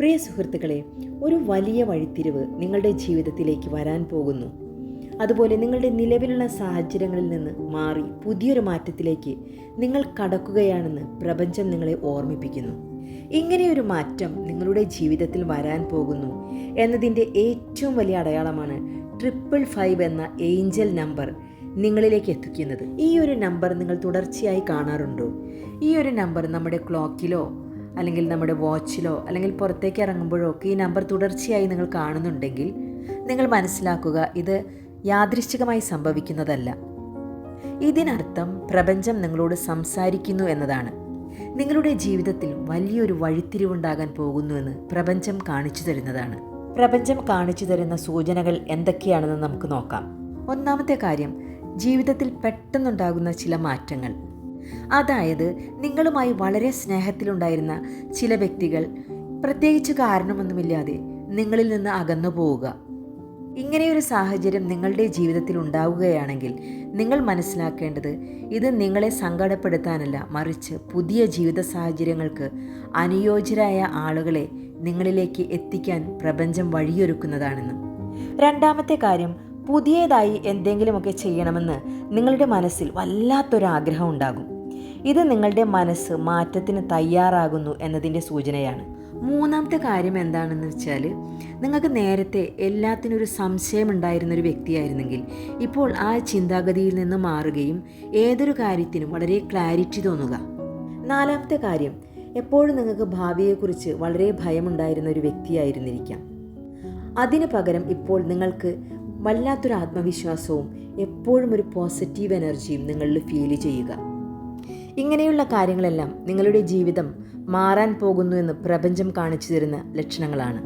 പ്രിയ സുഹൃത്തുക്കളെ, ഒരു വലിയ വഴിത്തിരിവ് നിങ്ങളുടെ ജീവിതത്തിലേക്ക് വരാൻ പോകുന്നു. അതുപോലെ നിങ്ങളുടെ നിലവിലുള്ള സാഹചര്യങ്ങളിൽ നിന്ന് മാറി പുതിയൊരു മാറ്റത്തിലേക്ക് നിങ്ങൾ കടക്കുകയാണെന്ന് പ്രപഞ്ചം നിങ്ങളെ ഓർമ്മിപ്പിക്കുന്നു. ഇങ്ങനെയൊരു മാറ്റം നിങ്ങളുടെ ജീവിതത്തിൽ വരാൻ പോകുന്നു എന്നതിൻ്റെ ഏറ്റവും വലിയ അടയാളമാണ് 555 എന്ന ഏഞ്ചൽ നമ്പർ നിങ്ങളിലേക്ക് എത്തിക്കുന്നത്. ഈ ഒരു നമ്പർ നിങ്ങൾ തുടർച്ചയായി കാണാറുണ്ടോ? ഈ ഒരു നമ്പർ നമ്മുടെ ക്ലോക്കിലോ അല്ലെങ്കിൽ നമ്മുടെ വാച്ചിലോ അല്ലെങ്കിൽ പുറത്തേക്ക് ഇറങ്ങുമ്പോഴോ ഒക്കെ ഈ നമ്പർ തുടർച്ചയായി നിങ്ങൾ കാണുന്നുണ്ടെങ്കിൽ നിങ്ങൾ മനസ്സിലാക്കുക, ഇത് യാദൃശ്ചികമായി സംഭവിക്കുന്നതല്ല. ഇതിനർത്ഥം പ്രപഞ്ചം നിങ്ങളോട് സംസാരിക്കുന്നു എന്നതാണ്. നിങ്ങളുടെ ജീവിതത്തിൽ വലിയൊരു വഴിത്തിരിവുണ്ടാകാൻ പോകുന്നുവെന്ന് പ്രപഞ്ചം കാണിച്ചു തരുന്നതാണ്. പ്രപഞ്ചം കാണിച്ചു തരുന്ന സൂചനകൾ എന്തൊക്കെയാണെന്ന് നമുക്ക് നോക്കാം. ഒന്നാമത്തെ കാര്യം, ജീവിതത്തിൽ പെട്ടെന്നുണ്ടാകുന്ന ചില മാറ്റങ്ങൾ. അതായത് നിങ്ങളുമായി വളരെ സ്നേഹത്തിലുണ്ടായിരുന്ന ചില വ്യക്തികൾ പ്രത്യേകിച്ച് കാരണമൊന്നുമില്ലാതെ നിങ്ങളിൽ നിന്ന് അകന്നു പോവുക. ഇങ്ങനെയൊരു സാഹചര്യം നിങ്ങളുടെ ജീവിതത്തിൽ ഉണ്ടാവുകയാണെങ്കിൽ നിങ്ങൾ മനസ്സിലാക്കേണ്ടത്, ഇത് നിങ്ങളെ സങ്കടപ്പെടുത്താനല്ല, മറിച്ച് പുതിയ ജീവിത സാഹചര്യങ്ങൾക്ക് അനുയോജ്യരായ ആളുകളെ നിങ്ങളിലേക്ക് എത്തിക്കാൻ പ്രപഞ്ചം വഴിയൊരുക്കുന്നതാണെന്ന്. രണ്ടാമത്തെ കാര്യം, പുതിയതായി എന്തെങ്കിലുമൊക്കെ ചെയ്യണമെന്ന് നിങ്ങളുടെ മനസ്സിൽ വല്ലാത്തൊരാഗ്രഹം ഉണ്ടാകും. ഇത് നിങ്ങളുടെ മനസ്സ് മാറ്റത്തിന് തയ്യാറാകുന്നു എന്നതിൻ്റെ സൂചനയാണ്. മൂന്നാമത്തെ കാര്യം എന്താണെന്ന് വെച്ചാൽ, നിങ്ങൾക്ക് നേരത്തെ എല്ലാത്തിനൊരു സംശയമുണ്ടായിരുന്നൊരു വ്യക്തിയായിരുന്നെങ്കിൽ ഇപ്പോൾ ആ ചിന്താഗതിയിൽ നിന്ന് മാറുകയും ഏതൊരു കാര്യത്തിനും വളരെ ക്ലാരിറ്റി തോന്നുക. നാലാമത്തെ കാര്യം, എപ്പോഴും നിങ്ങൾക്ക് ഭാവിയെക്കുറിച്ച് വളരെ ഭയമുണ്ടായിരുന്ന ഒരു വ്യക്തിയായിരുന്നിരിക്കാം. അതിനു പകരം ഇപ്പോൾ നിങ്ങൾക്ക് വല്ലാത്തൊരു ആത്മവിശ്വാസവും എപ്പോഴും ഒരു പോസിറ്റീവ് എനർജിയും നിങ്ങളിൽ ഫീൽ ചെയ്യുക. ഇങ്ങനെയുള്ള കാര്യങ്ങളെല്ലാം നിങ്ങളുടെ ജീവിതം മാറാൻ പോകുന്നു എന്ന് പ്രപഞ്ചം കാണിച്ചു തരുന്ന ലക്ഷണങ്ങളാണ്.